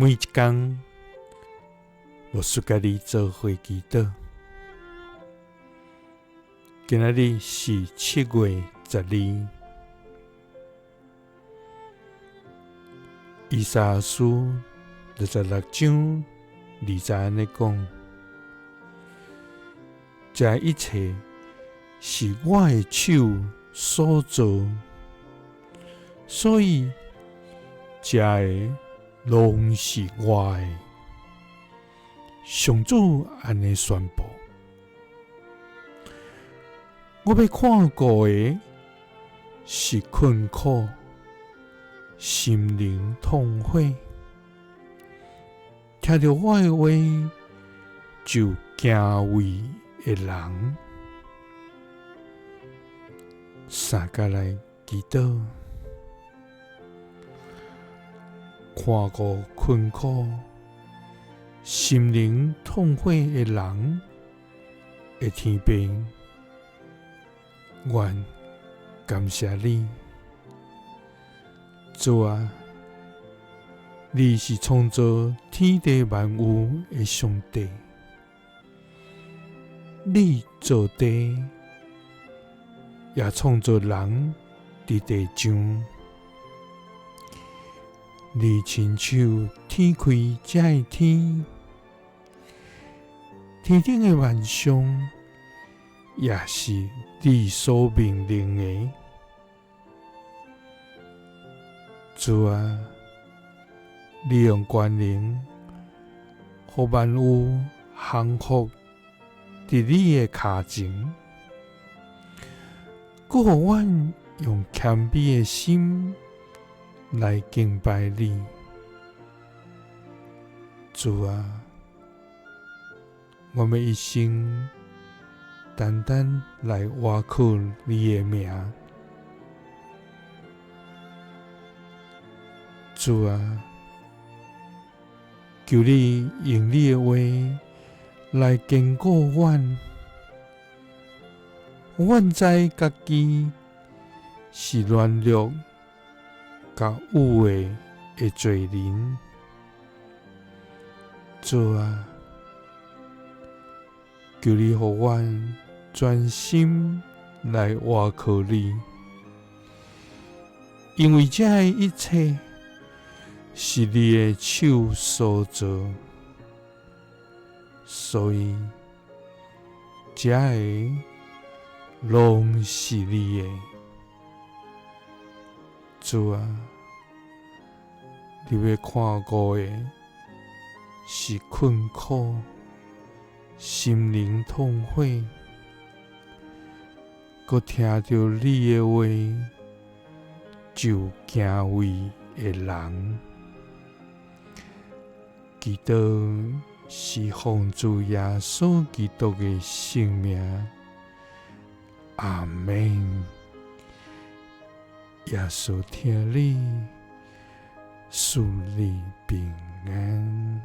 每一天，我需甲你做伙祈祷。今仔日是7月12，以赛亚书66章20安尼讲：这一切是我的手所做，所以这的拢是我的。上主安尼宣布：我要看顾的是困苦、心灵痛悔，听到我的话就敬畏的人。三甲来祈祷，看顾困苦、心灵痛悔的人的天父，愿感谢你，主啊！你是创造天地万物的上帝，你造地，也创造人伫地上。你亲手天开这的天，天顶的万象也是你所命令的。主啊，你用权能，互万物降服伫你的脚前，搁互阮用谦卑的心来敬拜你。主啊，我们一生单单来挖苦你的名。主啊，求你用你的话来坚固阮。阮知家己是软弱甲有的罪人。主啊，求你互阮专心来挖苦你，因为这的一切是你的手所做，所以这的拢是你的。主啊，你要看顾的是困苦、心灵痛悔，搁听到你的话就敬畏的人。祈祷是奉主耶稣基督的圣名，阿们。耶稣听你，赐你平安。